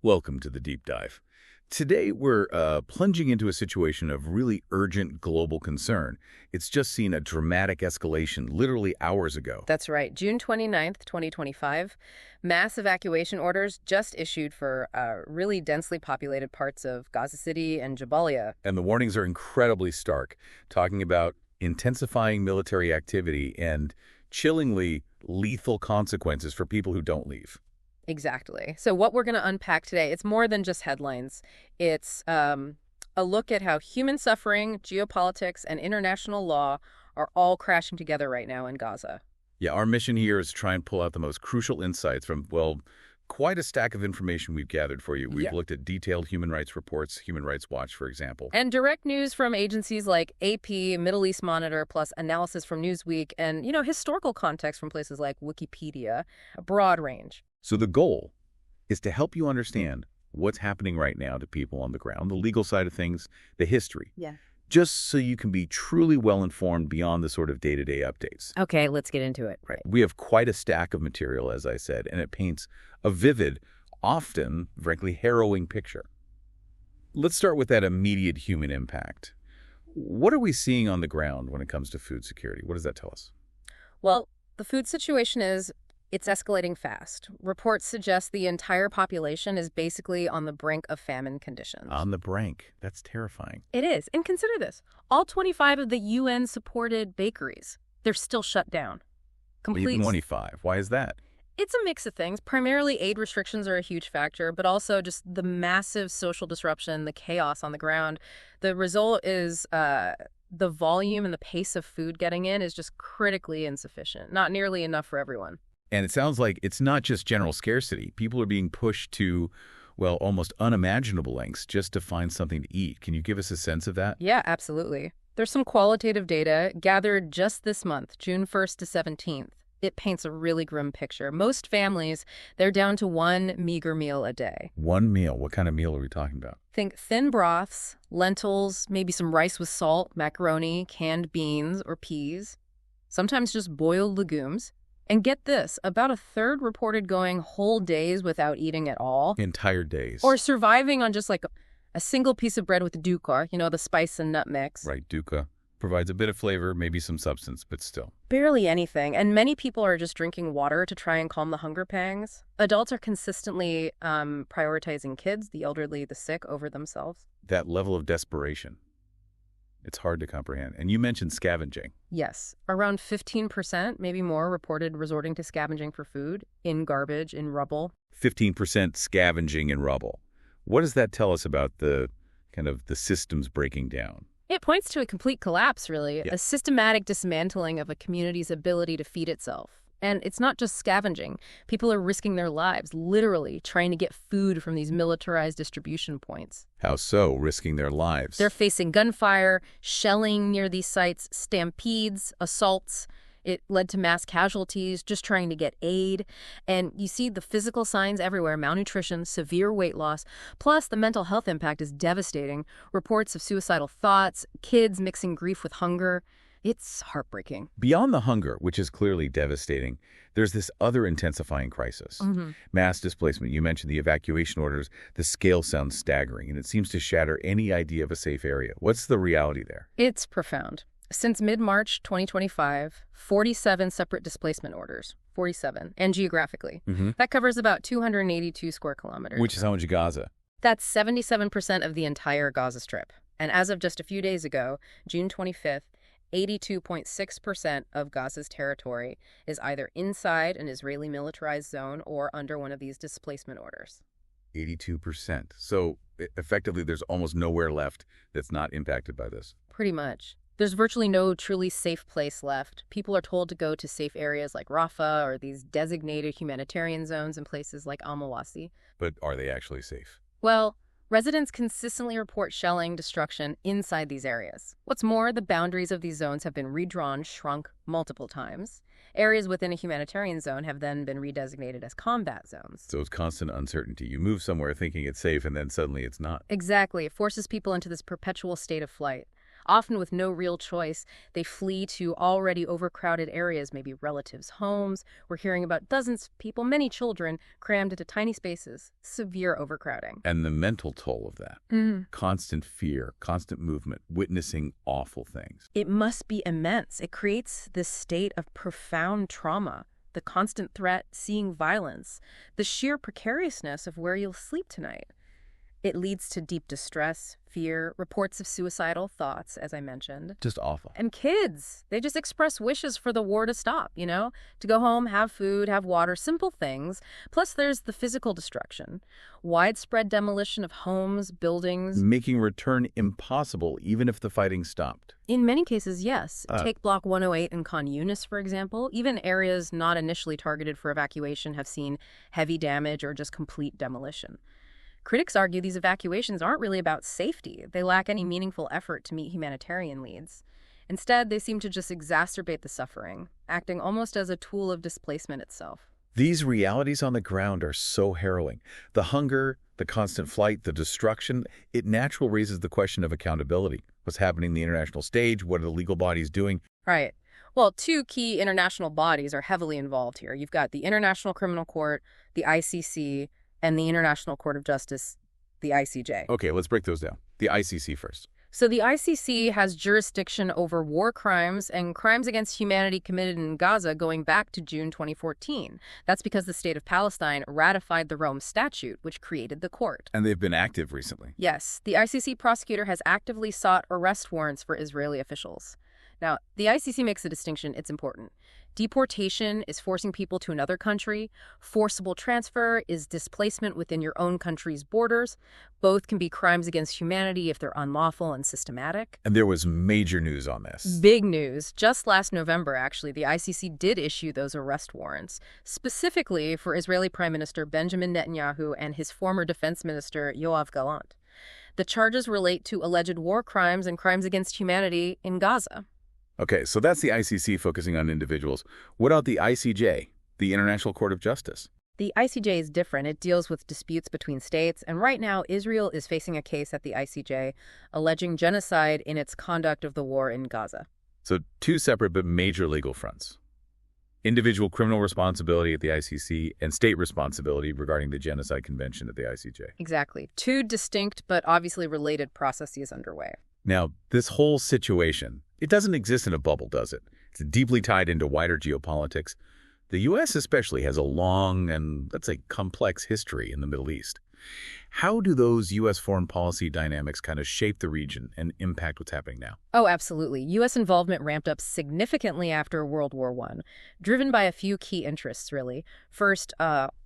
Welcome to the deep dive. Today, we're plunging into a situation of really urgent global concern. It's just seen a dramatic escalation literally hours ago. That's right. June 29th, 2025, mass evacuation orders just issued for really densely populated parts of Gaza City and Jabalia. And the warnings are incredibly stark, talking about intensifying military activity and chillingly lethal consequences for people who don't leave. Exactly. So what we're going to unpack today, it's more than just headlines. It's a look at how human suffering, geopolitics, and international law are all crashing together right now in Gaza. Yeah, our mission here is to try and pull out the most crucial insights from, well, quite a stack of information we've gathered for you. We've looked at detailed human rights reports, Human Rights Watch, for example. And direct news from agencies like AP, Middle East Monitor, plus analysis from Newsweek, and, historical context from places like Wikipedia, a broad range. So the goal is to help you understand what's happening right now to people on the ground, the legal side of things, the history. Yeah. Just so you can be truly well-informed beyond the sort of day-to-day updates. Okay, let's get into it. Right. We have quite a stack of material, as I said, and it paints a vivid, often, frankly, harrowing picture. Let's start with that immediate human impact. What are we seeing on the ground when it comes to food security? What does that tell us? Well, the food situation it's escalating fast. Reports suggest the entire population is basically on the brink of famine conditions. On the brink. That's terrifying. It is. And consider this. All 25 of the UN-supported bakeries, they're still shut down. Even 25. Why is that? It's a mix of things. Primarily, aid restrictions are a huge factor, but also just the massive social disruption, the chaos on the ground. The result is the volume and the pace of food getting in is just critically insufficient. Not nearly enough for everyone. And it sounds like it's not just general scarcity. People are being pushed to, well, almost unimaginable lengths just to find something to eat. Can you give us a sense of that? Yeah, absolutely. There's some qualitative data gathered just this month, June 1st to 17th. It paints a really grim picture. Most families, they're down to one meager meal a day. One meal? What kind of meal are we talking about? Think thin broths, lentils, maybe some rice with salt, macaroni, canned beans or peas, sometimes just boiled legumes. And get this, about a third reported going whole days without eating at all. Entire days. Or surviving on just like a single piece of bread with dukkha, the spice and nut mix. Right, dukkha. Provides a bit of flavor, maybe some substance, but still. Barely anything. And many people are just drinking water to try and calm the hunger pangs. Adults are consistently prioritizing kids, the elderly, the sick over themselves. That level of desperation. It's hard to comprehend. And you mentioned scavenging. Yes. Around 15%, maybe more, reported resorting to scavenging for food, in garbage, in rubble. 15% scavenging in rubble. What does that tell us about the systems breaking down? It points to a complete collapse, really, Yeah. a systematic dismantling of a community's ability to feed itself. And it's not just scavenging. People are risking their lives, literally, trying to get food from these militarized distribution points. How so, risking their lives? They're facing gunfire, shelling near these sites, stampedes, assaults. It led to mass casualties, just trying to get aid. And you see the physical signs everywhere, malnutrition, severe weight loss. Plus, the mental health impact is devastating. Reports of suicidal thoughts, kids mixing grief with hunger. It's heartbreaking. Beyond the hunger, which is clearly devastating, there's this other intensifying crisis. Mass displacement. You mentioned the evacuation orders. The scale sounds staggering, and it seems to shatter any idea of a safe area. What's the reality there? It's profound. Since mid-March 2025, 47 separate displacement orders. 47. And geographically. That covers about 282 square kilometers. Which is how much Gaza? That's 77% of the entire Gaza Strip. And as of just a few days ago, June 25th, 82.6% of Gaza's territory is either inside an Israeli militarized zone or under one of these displacement orders. 82%. So effectively, there's almost nowhere left that's not impacted by this. Pretty much. There's virtually no truly safe place left. People are told to go to safe areas like Rafah or these designated humanitarian zones in places like Al-Mawasi. But are they actually safe? Well, residents consistently report shelling destruction inside these areas. What's more, the boundaries of these zones have been redrawn, shrunk multiple times. Areas within a humanitarian zone have then been redesignated as combat zones. So it's constant uncertainty. You move somewhere thinking it's safe, and then suddenly it's not. Exactly. It forces people into this perpetual state of flight. Often with no real choice, they flee to already overcrowded areas, maybe relatives' homes. We're hearing about dozens of people, many children, crammed into tiny spaces. Severe overcrowding. And the mental toll of that. Constant fear, constant movement, witnessing awful things. It must be immense. It creates this state of profound trauma. The constant threat, seeing violence, the sheer precariousness of where you'll sleep tonight. It leads to deep distress, fear, reports of suicidal thoughts, as I mentioned. Just awful. And kids, they just express wishes for the war to stop, to go home, have food, have water, simple things. Plus there's the physical destruction, widespread demolition of homes, buildings. Making return impossible even if the fighting stopped. In many cases, yes. Take Block 108 in Khan Yunis, for example. Even areas not initially targeted for evacuation have seen heavy damage or just complete demolition. Critics argue these evacuations aren't really about safety. They lack any meaningful effort to meet humanitarian needs. Instead, they seem to just exacerbate the suffering, acting almost as a tool of displacement itself. These realities on the ground are so harrowing. The hunger, the constant flight, the destruction, it naturally raises the question of accountability. What's happening on the international stage? What are the legal bodies doing? Right. Well, two key international bodies are heavily involved here. You've got the International Criminal Court, the ICC, and the International Court of Justice, the ICJ. Okay, let's break those down. The ICC first. So the ICC has jurisdiction over war crimes and crimes against humanity committed in Gaza going back to June 2014. That's because the state of Palestine ratified the Rome Statute, which created the court. And they've been active recently. Yes, the ICC prosecutor has actively sought arrest warrants for Israeli officials. Now, the ICC makes a distinction. It's important. Deportation is forcing people to another country. Forcible transfer is displacement within your own country's borders. Both can be crimes against humanity if they're unlawful and systematic. And there was major news on this. Big news. Just last November, actually, the ICC did issue those arrest warrants, specifically for Israeli Prime Minister Benjamin Netanyahu and his former defense minister, Yoav Gallant. The charges relate to alleged war crimes and crimes against humanity in Gaza. Okay, so that's the ICC focusing on individuals. What about the ICJ, the International Court of Justice? The ICJ is different. It deals with disputes between states, and right now Israel is facing a case at the ICJ alleging genocide in its conduct of the war in Gaza. So two separate but major legal fronts. Individual criminal responsibility at the ICC and state responsibility regarding the Genocide Convention at the ICJ. Exactly. Two distinct but obviously related processes underway. Now, this whole situation, it doesn't exist in a bubble, does it? It's deeply tied into wider geopolitics. The U.S. especially has a long and, let's say, complex history in the Middle East. How do those U.S. foreign policy dynamics kind of shape the region and impact what's happening now? Oh, absolutely. U.S. involvement ramped up significantly after World War I, driven by a few key interests, really. First,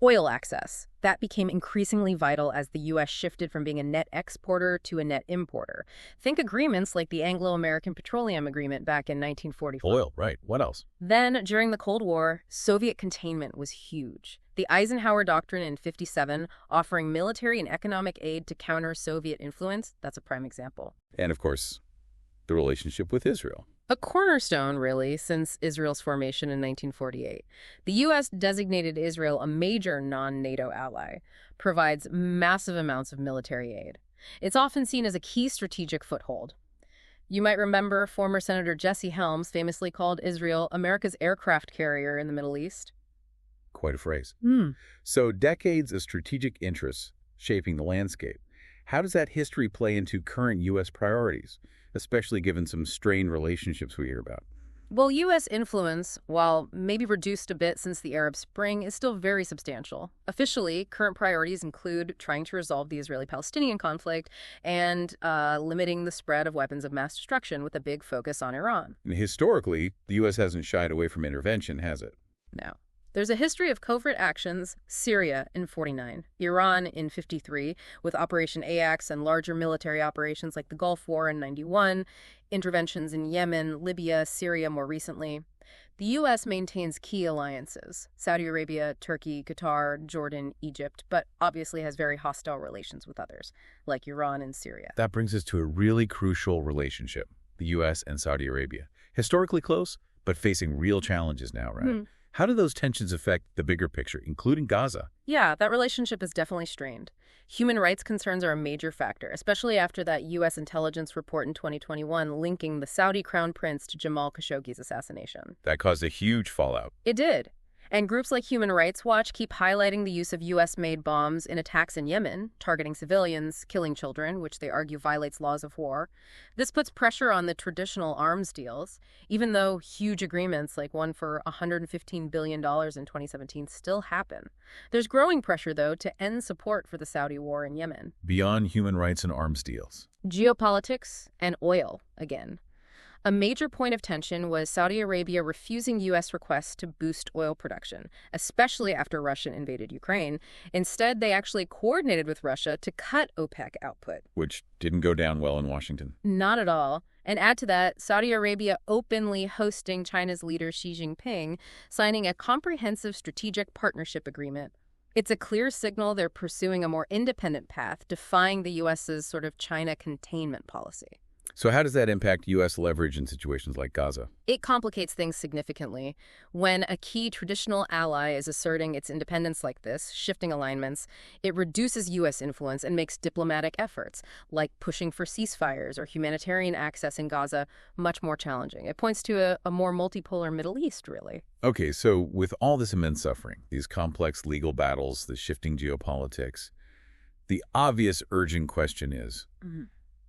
oil access. That became increasingly vital as the U.S. shifted from being a net exporter to a net importer. Think agreements like the Anglo-American Petroleum Agreement back in 1945. Oil, right. What else? Then, during the Cold War, Soviet containment was huge. The Eisenhower Doctrine in '57, offering military and economic aid to counter Soviet influence, that's a prime example. And, of course, the relationship with Israel. A cornerstone, really, since Israel's formation in 1948. The U.S. designated Israel a major non-NATO ally, provides massive amounts of military aid. It's often seen as a key strategic foothold. You might remember former Senator Jesse Helms famously called Israel America's aircraft carrier in the Middle East. Quite a phrase. So decades of strategic interests shaping the landscape. How does that history play into current U.S. priorities, especially given some strained relationships we hear about? Well, U.S. influence, while maybe reduced a bit since the Arab Spring, is still very substantial. Officially, current priorities include trying to resolve the Israeli-Palestinian conflict and limiting the spread of weapons of mass destruction with a big focus on Iran. And historically, the U.S. hasn't shied away from intervention, has it? No. There's a history of covert actions, Syria in '49, Iran in '53, with Operation Ajax and larger military operations like the Gulf War in '91, interventions in Yemen, Libya, Syria more recently. The U.S. maintains key alliances, Saudi Arabia, Turkey, Qatar, Jordan, Egypt, but obviously has very hostile relations with others, like Iran and Syria. That brings us to a really crucial relationship, the U.S. and Saudi Arabia. Historically close, but facing real challenges now, right? How do those tensions affect the bigger picture, including Gaza? Yeah, that relationship is definitely strained. Human rights concerns are a major factor, especially after that U.S. intelligence report in 2021 linking the Saudi crown prince to Jamal Khashoggi's assassination. That caused a huge fallout. It did. And groups like Human Rights Watch keep highlighting the use of U.S.-made bombs in attacks in Yemen, targeting civilians, killing children, which they argue violates laws of war. This puts pressure on the traditional arms deals, even though huge agreements like one for $115 billion in 2017 still happen. There's growing pressure, though, to end support for the Saudi war in Yemen. Beyond human rights and arms deals. Geopolitics and oil, again. A major point of tension was Saudi Arabia refusing U.S. requests to boost oil production, especially after Russia invaded Ukraine. Instead, they actually coordinated with Russia to cut OPEC output. Which didn't go down well in Washington. Not at all. And add to that, Saudi Arabia openly hosting China's leader Xi Jinping, signing a comprehensive strategic partnership agreement. It's a clear signal they're pursuing a more independent path, defying the U.S.'s sort of China containment policy. So how does that impact U.S. leverage in situations like Gaza? It complicates things significantly. When a key traditional ally is asserting its independence like this, shifting alignments, it reduces U.S. influence and makes diplomatic efforts, like pushing for ceasefires or humanitarian access in Gaza, much more challenging. It points to a more multipolar Middle East, really. Okay, so with all this immense suffering, these complex legal battles, the shifting geopolitics, the obvious urgent question is,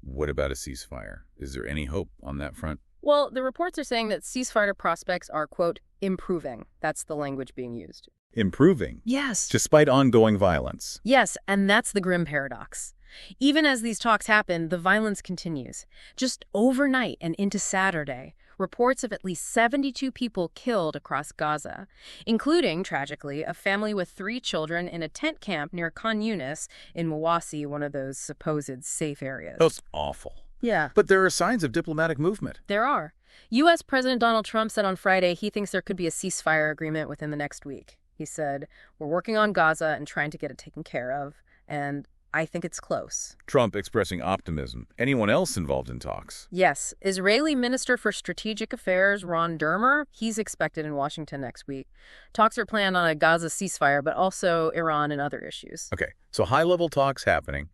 what about a ceasefire? Is there any hope on that front? Well, the reports are saying that ceasefire prospects are, quote, improving. That's the language being used. Improving? Yes. Despite ongoing violence? Yes, and that's the grim paradox. Even as these talks happen, the violence continues. Just overnight and into Saturday, reports of at least 72 people killed across Gaza, including, tragically, a family with 3 children in a tent camp near Khan Yunis in Mawasi, one of those supposed safe areas. That's awful. Yeah. But there are signs of diplomatic movement. There are. U.S. President Donald Trump said on Friday he thinks there could be a ceasefire agreement within the next week. He said, "We're working on Gaza and trying to get it taken care of, and I think it's close." Trump expressing optimism. Anyone else involved in talks? Yes. Israeli Minister for Strategic Affairs Ron Dermer, he's expected in Washington next week. Talks are planned on a Gaza ceasefire, but also Iran and other issues. Okay, so high-level talks happening.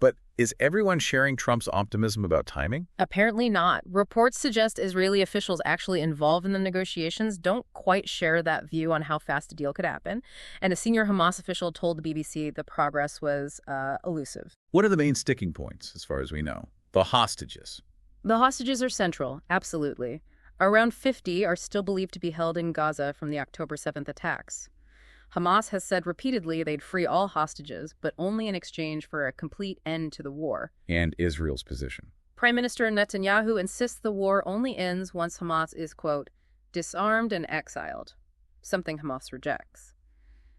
But is everyone sharing Trump's optimism about timing? Apparently not. Reports suggest Israeli officials actually involved in the negotiations don't quite share that view on how fast a deal could happen. And a senior Hamas official told the BBC the progress was elusive. What are the main sticking points, as far as we know? The hostages. The hostages are central, absolutely. Around 50 are still believed to be held in Gaza from the October 7th attacks. Hamas has said repeatedly they'd free all hostages, but only in exchange for a complete end to the war. And Israel's position. Prime Minister Netanyahu insists the war only ends once Hamas is, quote, disarmed and exiled, something Hamas rejects.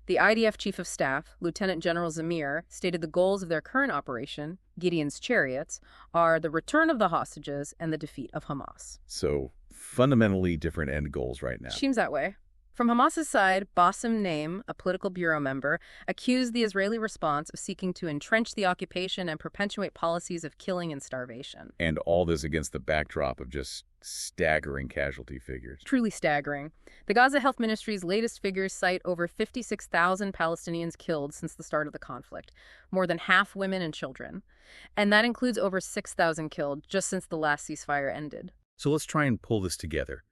The IDF Chief of Staff, Lieutenant General Zamir, stated the goals of their current operation, Gideon's Chariots, are the return of the hostages and the defeat of Hamas. So, fundamentally different end goals right now. Seems that way. From Hamas's side, Bassem Naim, a political bureau member, accused the Israeli response of seeking to entrench the occupation and perpetuate policies of killing and starvation. And all this against the backdrop of just staggering casualty figures. Truly staggering. The Gaza Health Ministry's latest figures cite over 56,000 Palestinians killed since the start of the conflict, more than half women and children. And that includes over 6,000 killed just since the last ceasefire ended. So let's try and pull this together.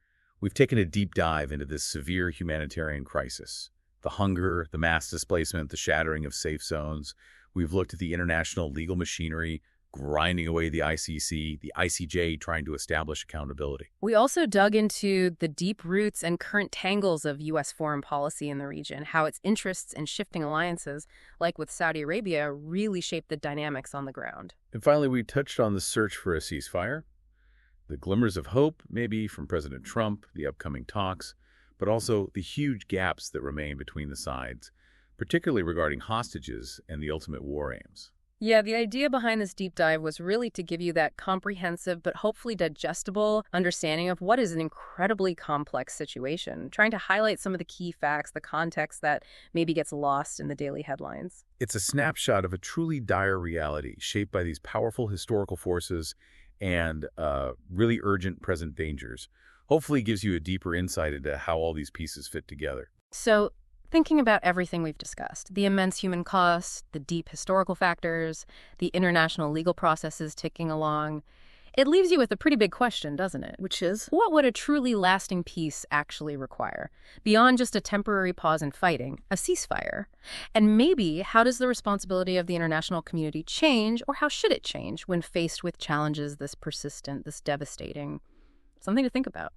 We've taken a deep dive into this severe humanitarian crisis. The hunger, the mass displacement, the shattering of safe zones. We've looked at the international legal machinery, grinding away the ICC, the ICJ trying to establish accountability. We also dug into the deep roots and current tangles of U.S. foreign policy in the region, how its interests and shifting alliances, like with Saudi Arabia, really shape the dynamics on the ground. And finally, we touched on the search for a ceasefire. The glimmers of hope, maybe from President Trump, the upcoming talks, but also the huge gaps that remain between the sides, particularly regarding hostages and the ultimate war aims. Yeah, the idea behind this deep dive was really to give you that comprehensive but hopefully digestible understanding of what is an incredibly complex situation, trying to highlight some of the key facts, the context that maybe gets lost in the daily headlines. It's a snapshot of a truly dire reality shaped by these powerful historical forces and really urgent present dangers, hopefully gives you a deeper insight into how all these pieces fit together. So, thinking about everything we've discussed, the immense human costs, the deep historical factors, the international legal processes ticking along, it leaves you with a pretty big question, doesn't it? Which is? What would a truly lasting peace actually require? Beyond just a temporary pause in fighting, a ceasefire. And maybe, how does the responsibility of the international community change, or how should it change when faced with challenges this persistent, this devastating? Something to think about.